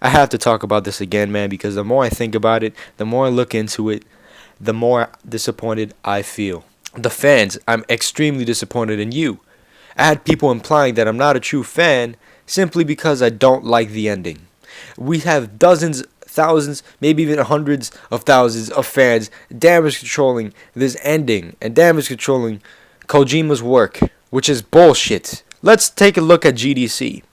I have to talk about this again, man, because the more I think about it, the more I look into it, the more disappointed I feel. The fans, I'm extremely disappointed in you. I had people implying that I'm not a true fan simply because I don't like the ending. We have dozens, thousands, maybe even hundreds of thousands of fans damage controlling this ending and damage controlling Kojima's work, which is bullshit. Let's take a look at GDC.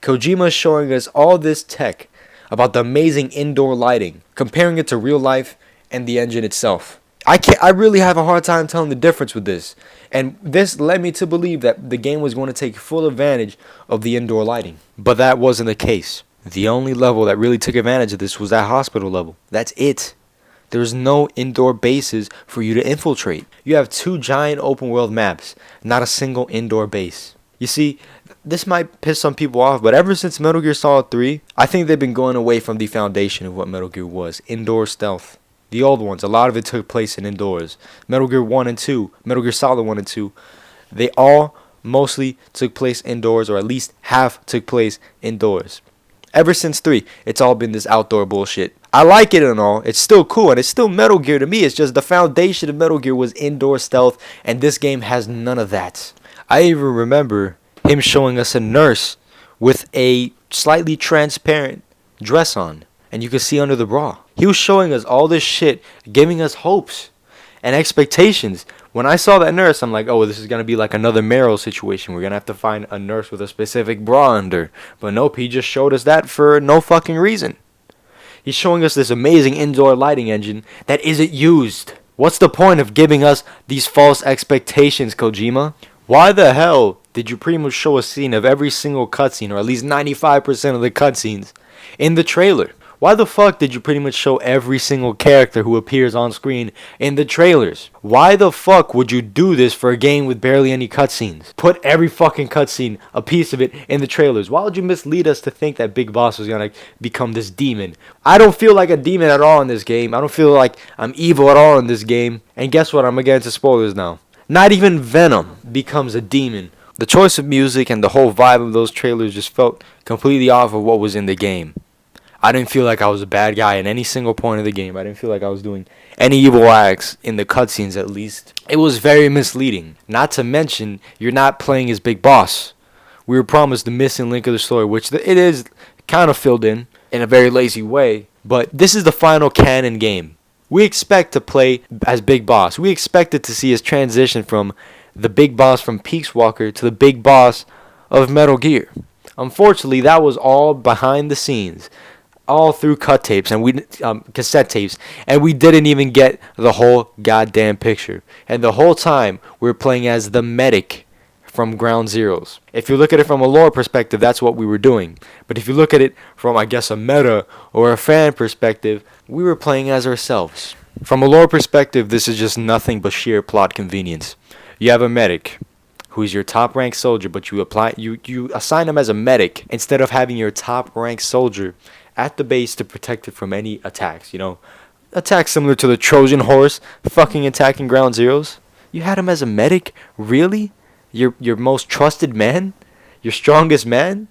Kojima is showing us all this tech about the amazing indoor lighting, comparing it to real life and the engine itself. I really have a hard time telling the difference with this. And this led me to believe that the game was going to take full advantage of the indoor lighting. But that wasn't the case. The only level that really took advantage of this was that hospital level. That's it. There's no indoor bases for you to infiltrate. You have 2 giant open world maps, not a single indoor base. You see, this might piss some people off, but ever since Metal Gear Solid 3, I think they've been going away from the foundation of what Metal Gear was, indoor stealth. The old ones, a lot of it took place in indoors. Metal Gear 1 and 2, Metal Gear Solid 1 and 2, they all mostly took place indoors, or at least half took place indoors. Ever since 3, it's all been this outdoor bullshit. I like it and all. It's still cool, and it's still Metal Gear to me. It's just the foundation of Metal Gear was indoor stealth, and this game has none of that. I even remember him showing us a nurse with a slightly transparent dress on, and you could see under the bra. He was showing us all this shit, giving us hopes and expectations. When I saw that nurse, I'm like, oh, this is going to be like another Meryl situation. We're going to have to find a nurse with a specific bra under. But nope, he just showed us that for no fucking reason. He's showing us this amazing indoor lighting engine that isn't used. What's the point of giving us these false expectations, Kojima? Why the hell did you pretty much show a scene of every single cutscene, or at least 95% of the cutscenes, in the trailer? Why the fuck did you pretty much show every single character who appears on screen in the trailers? Why the fuck would you do this for a game with barely any cutscenes? Put every fucking cutscene, a piece of it, in the trailers. Why would you mislead us to think that Big Boss was gonna become this demon? I don't feel like a demon at all in this game. I don't feel like I'm evil at all in this game. And guess what? I'm gonna get into spoilers now. Not even Venom becomes a demon. The choice of music and the whole vibe of those trailers just felt completely off of what was in the game. I didn't feel like I was a bad guy at any single point of the game. I didn't feel like I was doing any evil acts, in the cutscenes at least. It was very misleading. Not to mention, you're not playing as Big Boss. We were promised the missing link of the story, which it is kind of filled in a very lazy way. But this is the final canon game. We expect to play as Big Boss. We expected to see his transition from the Big Boss from Peace Walker to the Big Boss of Metal Gear. Unfortunately, that was all behind the scenes. All through cassette tapes, and we didn't even get the whole goddamn picture. And the whole time we were playing as the medic from Ground Zeroes. If you look at it from a lore perspective, that's what we were doing. But if you look at it from, I guess, a meta or a fan perspective, we were playing as ourselves. From a lore perspective, this is just nothing but sheer plot convenience. You have a medic who's your top ranked soldier, but you assign him as a medic instead of having your top ranked soldier at the base to protect it from any attacks, attacks similar to the Trojan horse fucking attacking Ground Zeroes. You had him as a medic? Really? Your most trusted man? Your strongest man?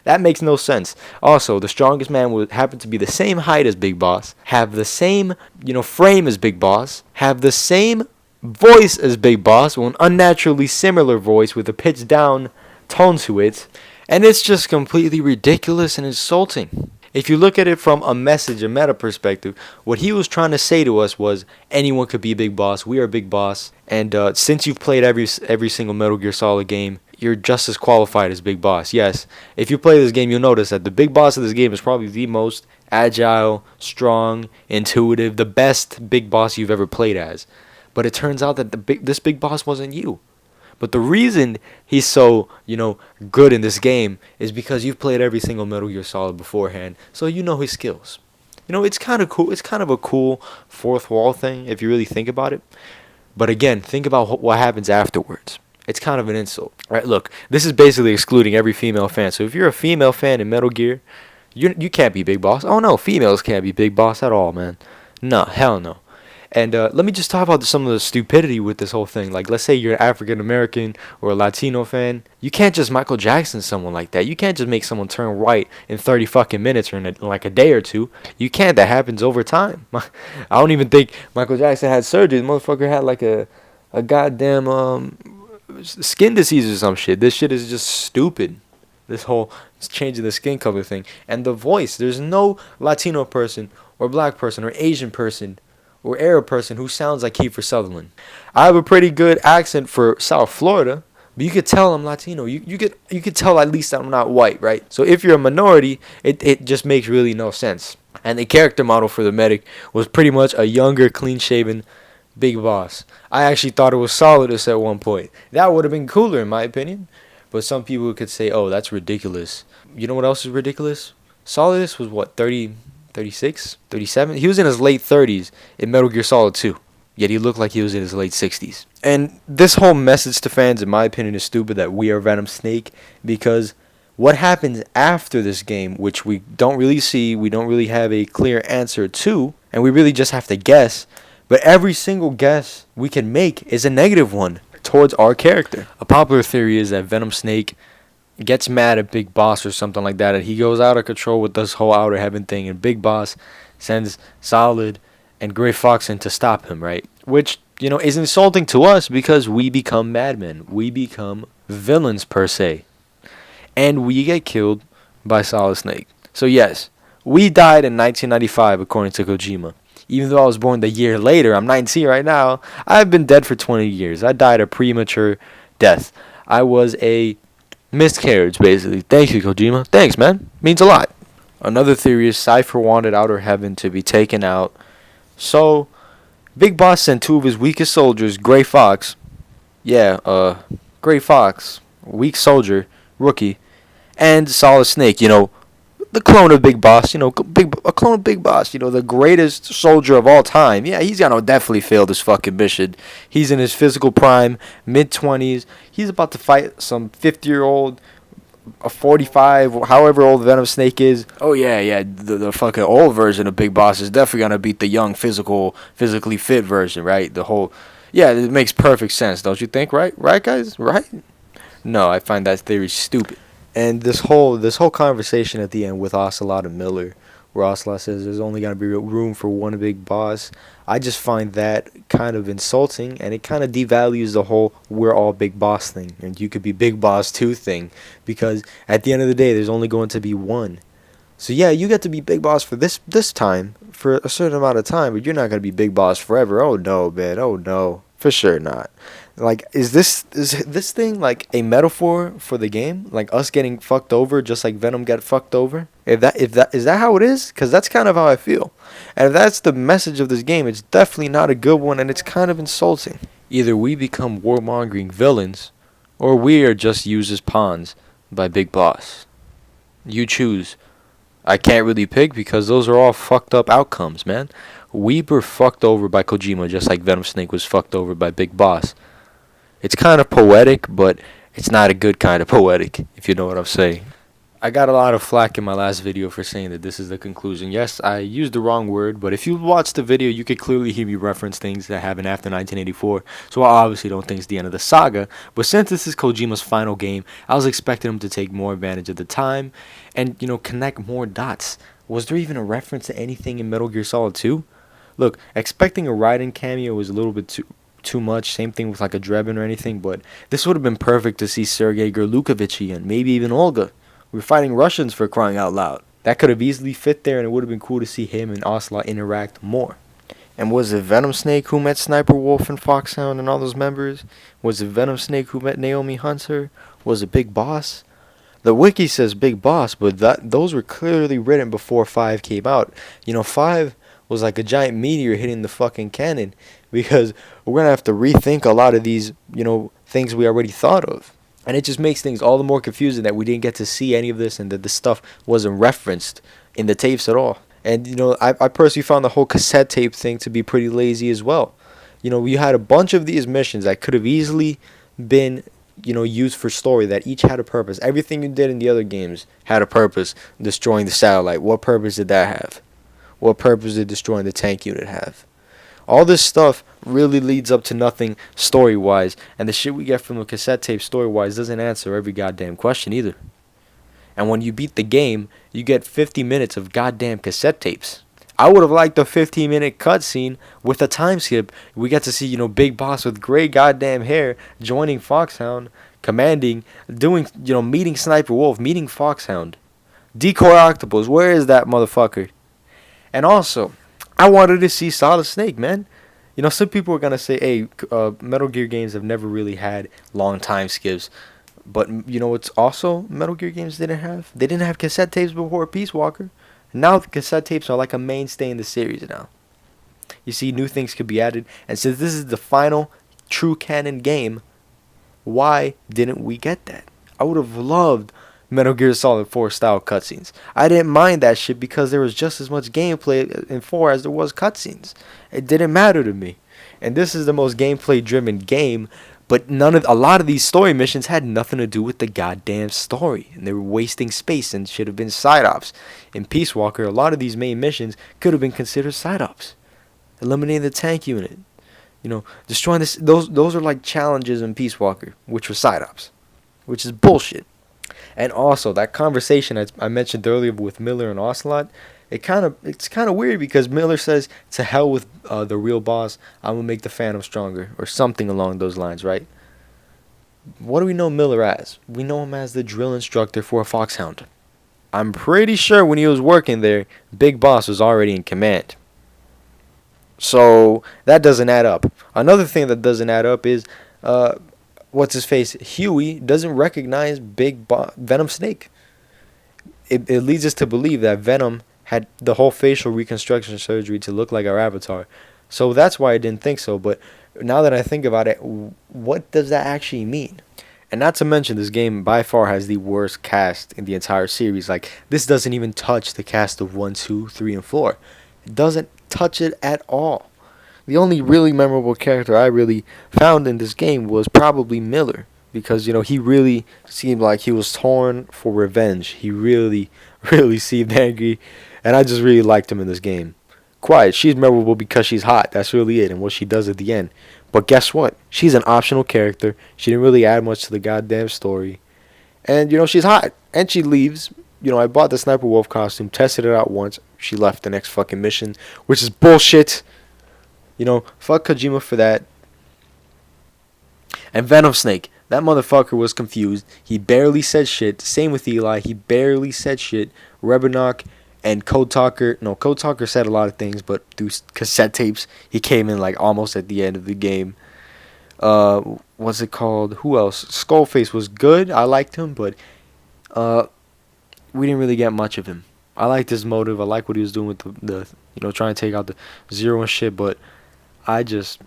That makes no sense. Also, the strongest man would happen to be the same height as Big Boss, have the same, frame as Big Boss, have the same voice as Big Boss, well, an unnaturally similar voice with a pitched down tone to it, and it's just completely ridiculous and insulting. If you look at it from a meta perspective, what he was trying to say to us was anyone could be Big Boss. We are Big Boss, and since you've played every single Metal Gear Solid game, you're just as qualified as Big Boss. Yes, if you play this game, you'll notice that the Big Boss of this game is probably the most agile, strong, intuitive, the best Big Boss you've ever played as. But it turns out that this Big Boss wasn't you. But the reason he's so, good in this game is because you've played every single Metal Gear Solid beforehand, so you know his skills. It's kind of cool. It's kind of a cool fourth wall thing if you really think about it. But again, think about what happens afterwards. It's kind of an insult. Right? Look, this is basically excluding every female fan. So if you're a female fan in Metal Gear, you can't be Big Boss. Oh no, females can't be Big Boss at all, man. No, hell no. And let me just talk about some of the stupidity with this whole thing. Like, let's say you're an African American or a Latino fan. You can't just Michael Jackson someone like that. You can't just make someone turn white in 30 fucking minutes or in like a day or two. You can't. That happens over time. I don't even think Michael Jackson had surgery. The motherfucker had like a goddamn skin disease or some shit. This shit is just stupid. This whole changing the skin color thing. And the voice. There's no Latino person or black person or Asian person or Arab person who sounds like Kiefer Sutherland. I have a pretty good accent for South Florida, but you could tell I'm Latino. You could tell at least I'm not white, right? So if you're a minority, it just makes really no sense. And the character model for the medic was pretty much a younger, clean-shaven Big Boss. I actually thought it was Solidus at one point. That would have been cooler in my opinion. But some people could say, oh, that's ridiculous. You know what else is ridiculous? Solidus was what, 36, 37? He was in his late 30s in Metal Gear Solid 2. Yet he looked like he was in his late 60s. And this whole message to fans, in my opinion, is stupid that we are Venom Snake. Because what happens after this game, which we don't really see, we don't really have a clear answer to, and we really just have to guess. But every single guess we can make is a negative one towards our character. A popular theory is that Venom Snake gets mad at Big Boss or something like that, and he goes out of control with this whole Outer Heaven thing, and Big Boss sends Solid and Gray Fox in to stop him, right? Which, is insulting to us because we become madmen. We become villains, per se. And we get killed by Solid Snake. So yes, we died in 1995, according to Kojima. Even though I was born the year later, I'm 19 right now, I've been dead for 20 years. I died a premature death. I was a miscarriage, basically. Thank you, Kojima. Thanks, man. Means a lot. Another theory is Cypher wanted Outer Heaven to be taken out. So, Big Boss sent two of his weakest soldiers, Gray Fox. Yeah, Gray Fox, weak soldier, rookie, and Solid Snake, the clone of Big Boss, a clone of Big Boss, the greatest soldier of all time. Yeah, he's gonna definitely fail this fucking mission. He's in his physical prime, mid-20s. He's about to fight some 50-year-old, a 45, however old Venom Snake is. Oh yeah, the fucking old version of Big Boss is definitely gonna beat the young, physically fit version, right? Yeah, it makes perfect sense, don't you think? Right, guys, right? No, I find that theory stupid. And this whole conversation at the end with Ocelot and Miller, where Ocelot says there's only going to be room for one Big Boss, I just find that kind of insulting, and it kind of devalues the whole we're all Big Boss thing, and you could be Big Boss 2 thing, because at the end of the day, there's only going to be one. So yeah, you get to be Big Boss for this time, for a certain amount of time, but you're not going to be Big Boss forever. Oh no, man, oh no, for sure not. Like, is this thing like a metaphor for the game? Like us getting fucked over, just like Venom got fucked over? Is that how it is? Because that's kind of how I feel. And if that's the message of this game, it's definitely not a good one, and it's kind of insulting. Either we become warmongering villains, or we are just used as pawns by Big Boss. You choose. I can't really pick because those are all fucked up outcomes, man. We were fucked over by Kojima, just like Venom Snake was fucked over by Big Boss. It's kind of poetic, but it's not a good kind of poetic, if you know what I'm saying. I got a lot of flack in my last video for saying that this is the conclusion. Yes, I used the wrong word, but if you watch the video, you could clearly hear me reference things that happened after 1984. So I obviously don't think it's the end of the saga, but since this is Kojima's final game, I was expecting him to take more advantage of the time and, connect more dots. Was there even a reference to anything in Metal Gear Solid 2? Look, expecting a Raiden cameo was a little bit too much. Same thing with like a Drebin or anything, but this would have been perfect to see Sergei Gerlukovich again, maybe even Olga. We're fighting Russians, for crying out loud. That could have easily fit there, and it would have been cool to see him and Ocelot interact more. And was it Venom Snake who met Sniper Wolf and Foxhound and all those members? Was it Venom Snake who met Naomi Hunter? Was it Big Boss? The wiki says Big Boss, but those were clearly written before 5 came out. 5 was like a giant meteor hitting the fucking cannon, because we're going to have to rethink a lot of these, things we already thought of. And it just makes things all the more confusing that we didn't get to see any of this and that this stuff wasn't referenced in the tapes at all. And, I personally found the whole cassette tape thing to be pretty lazy as well. You had a bunch of these missions that could have easily been, used for story, that each had a purpose. Everything you did in the other games had a purpose. Destroying the satellite, what purpose did that have? What purpose did destroying the tank unit have? All this stuff really leads up to nothing story-wise, and the shit we get from the cassette tape story-wise doesn't answer every goddamn question either. And when you beat the game, you get 50 minutes of goddamn cassette tapes. I would have liked a 15-minute cutscene with a time skip. We get to see, Big Boss with gray goddamn hair joining Foxhound, commanding, doing, meeting Sniper Wolf, meeting Foxhound. Decoy Octopus, where is that motherfucker? And also, I wanted to see Solid Snake, man. Some people are going to say, hey, Metal Gear games have never really had long time skips. But what's also Metal Gear games didn't have? They didn't have cassette tapes before Peace Walker. Now the cassette tapes are like a mainstay in the series now. You see, new things could be added. And since this is the final true canon game, why didn't we get that? I would have loved Metal Gear Solid 4 style cutscenes. I didn't mind that shit because there was just as much gameplay in 4 as there was cutscenes. It didn't matter to me. And this is the most gameplay driven game, but a lot of these story missions had nothing to do with the goddamn story, and they were wasting space and should have been side ops. In Peace Walker, a lot of these main missions could have been considered side ops. Eliminating the tank unit, destroying this. Those are like challenges in Peace Walker, which were side ops, which is bullshit. And also that conversation I mentioned earlier with Miller and Ocelot, it's kind of weird because Miller says, "To hell with the real boss. I'm gonna make the Phantom stronger," or something along those lines, right? What do we know Miller as? We know him as the drill instructor for a Foxhound. I'm pretty sure when he was working there, Big Boss was already in command. So that doesn't add up. Another thing that doesn't add up is, what's his face? Huey doesn't recognize Venom Snake. It leads us to believe that Venom had the whole facial reconstruction surgery to look like our avatar. So that's why I didn't think so. But now that I think about it, what does that actually mean? And not to mention, this game by far has the worst cast in the entire series. Like, this doesn't even touch the cast of 1, 2, 3, and 4. It doesn't touch it at all. The only really memorable character I really found in this game was probably Miller. Because, he really seemed like he was torn for revenge. He really, really seemed angry. And I just really liked him in this game. Quiet, she's memorable because she's hot. That's really it. And what she does at the end. But guess what? She's an optional character. She didn't really add much to the goddamn story. And, she's hot. And she leaves. I bought the Sniper Wolf costume. Tested it out once. She left the next fucking mission. Which is bullshit. Fuck Kojima for that. And Venom Snake. That motherfucker was confused. He barely said shit. Same with Eli. He barely said shit. Rebenock and Code Talker. No, Code Talker said a lot of things, but through cassette tapes, he came in like almost at the end of the game. What's it called? Who else? Skullface was good. I liked him, but we didn't really get much of him. I liked his motive. I like what he was doing with the trying to take out the Zero and shit, but I just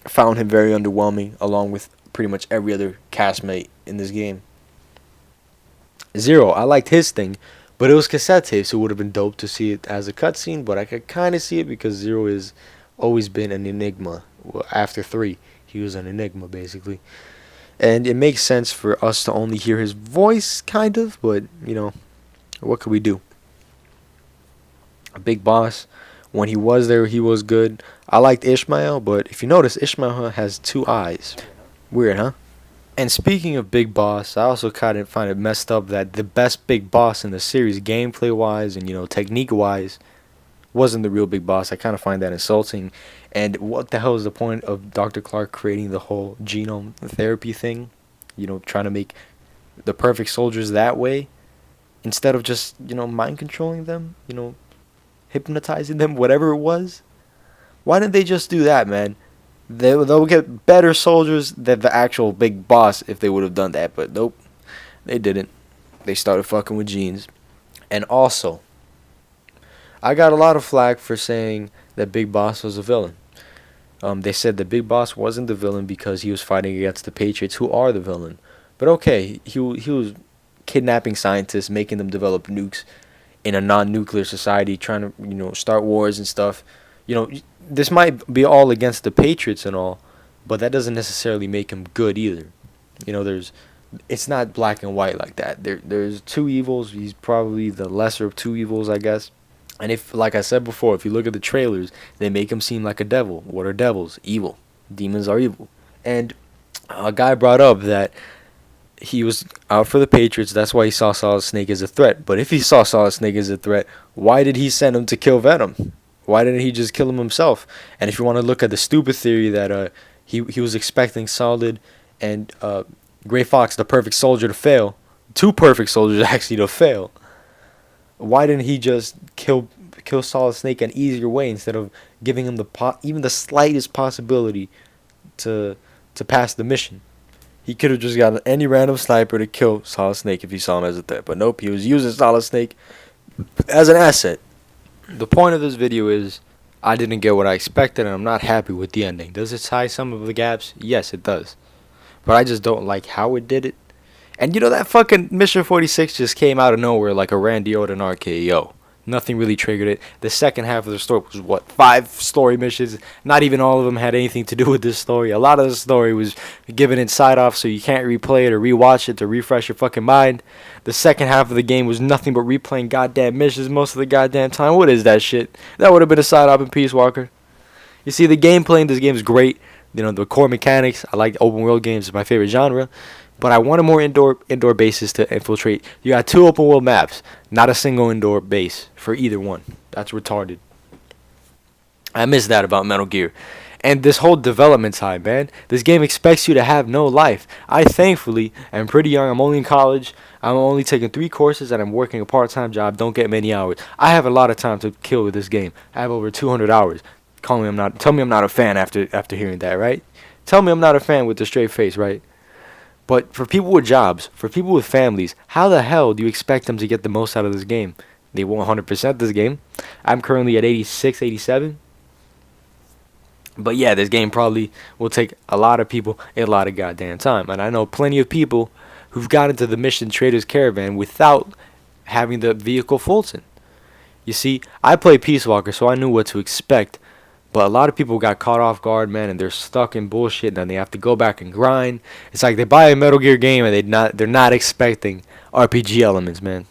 found him very underwhelming, along with pretty much every other castmate in this game. Zero, I liked his thing, but it was cassette tapes. It would have been dope to see it as a cutscene, but I could kind of see it because Zero has always been an enigma. Well, after 3, he was an enigma, basically. And it makes sense for us to only hear his voice, kind of, but, what could we do? A Big Boss, when he was there, he was good. I liked Ishmael, but if you notice, Ishmael has 2 eyes. Weird, huh? And speaking of Big Boss, I also kind of find it messed up that the best Big Boss in the series, gameplay-wise and, technique-wise, wasn't the real Big Boss. I kind of find that insulting. And what the hell is the point of Dr. Clark creating the whole genome therapy thing? Trying to make the perfect soldiers that way, instead of just, mind controlling them, hypnotizing them, whatever it was. Why didn't they just do that, man? They'll get better soldiers than the actual Big Boss if they would have done that. But nope, they didn't. They started fucking with genes. And also, I got a lot of flack for saying that Big Boss was a villain. They said that Big Boss wasn't the villain because he was fighting against the Patriots, who are the villain. But okay, he was kidnapping scientists, making them develop nukes in a non-nuclear society, trying to start wars and stuff. This might be all against the Patriots and all, but that doesn't necessarily make him good either. It's not black and white like that. There's 2 evils. He's probably the lesser of 2 evils, I guess. And if, like I said before, if you look at the trailers, they make him seem like a devil. What are devils? Evil. Demons are evil. And a guy brought up that he was out for the Patriots. That's why he saw Solid Snake as a threat. But if he saw Solid Snake as a threat, why did he send him to kill Venom? Why didn't he just kill him himself? And if you want to look at the stupid theory that he was expecting Solid and Gray Fox, the perfect soldier, to fail, two perfect soldiers actually to fail, why didn't he just kill Solid Snake an easier way instead of giving him even the slightest possibility to pass the mission? He could have just gotten any random sniper to kill Solid Snake if he saw him as a threat. But nope, he was using Solid Snake as an asset. The point of this video is I didn't get what I expected, and I'm not happy with the ending. Does it tie some of the gaps? Yes, it does. But I just don't like how it did it. And you know, that fucking Mission 46 just came out of nowhere like a Randy Orton RKO. Nothing really triggered it. The second half of the story was, what, 5 story missions? Not even all of them had anything to do with this story. A lot of the story was given inside off, so you can't replay it or rewatch it to refresh your fucking mind. The second half of the game was nothing but replaying goddamn missions most of the goddamn time. What is that shit? That would have been a side op in Peace Walker. You see, the gameplay in this game is great. You know, the core mechanics. I like open world games. It's my favorite genre. But I wanted more indoor bases to infiltrate. You got 2 open world maps, not a single indoor base for either one. That's retarded. I miss that about Metal Gear. And this whole development time, man. This game expects you to have no life. I thankfully am pretty young. I'm only in college. I'm only taking 3 courses and I'm working a part-time job. Don't get many hours. I have a lot of time to kill with this game. I have over 200 hours. Tell me I'm not a fan after hearing that, right? Tell me I'm not a fan with a straight face, right? But for people with jobs, for people with families, how the hell do you expect them to get the most out of this game? They won't 100% this game. I'm currently at 86, 87. But yeah, this game probably will take a lot of people a lot of goddamn time. And I know plenty of people who've got into the Mission Traders Caravan without having the vehicle Fulton. You see, I play Peace Walker, so I knew what to expect. But a lot of people got caught off guard, man, and they're stuck in bullshit, and then they have to go back and grind. It's like they buy a Metal Gear game and they're not expecting RPG elements, man.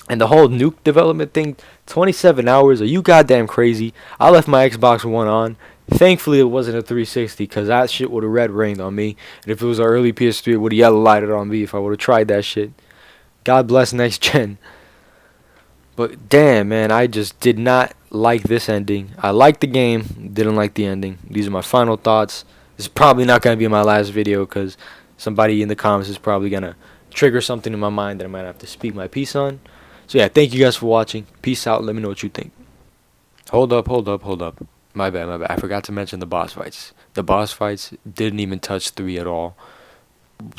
And the whole nuke development thing, 27 hours, are you goddamn crazy? I left my Xbox One on. Thankfully, it wasn't a 360, because that shit would have red rained on me. And if it was an early PS3, it would have yellow lighted on me if I would have tried that shit. God bless next gen. But damn, man, I just did not like this ending. I liked the game, didn't like the ending. These are my final thoughts. This is probably not going to be my last video because somebody in the comments is probably going to trigger something in my mind that I might have to speak my piece on. So yeah, thank you guys for watching. Peace out. Let me know what you think. Hold up. My bad. I forgot to mention the boss fights. The boss fights didn't even touch 3 at all.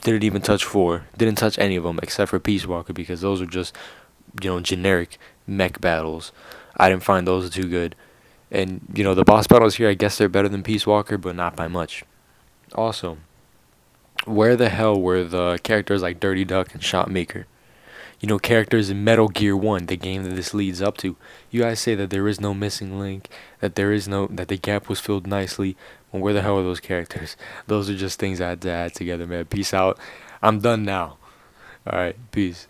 Didn't even touch 4. Didn't touch any of them except for Peace Walker, because those are just, you know, generic mech battles. I didn't find those too good. And, you know, the boss battles here, I guess they're better than Peace Walker, but not by much. Also, where the hell were the characters like Dirty Duck and Shotmaker? You know, characters in Metal Gear 1, the game that this leads up to. You guys say that there is no missing link, that the gap was filled nicely. Well, where the hell are those characters? Those are just things I had to add together, man. Peace out. I'm done now. Alright, peace.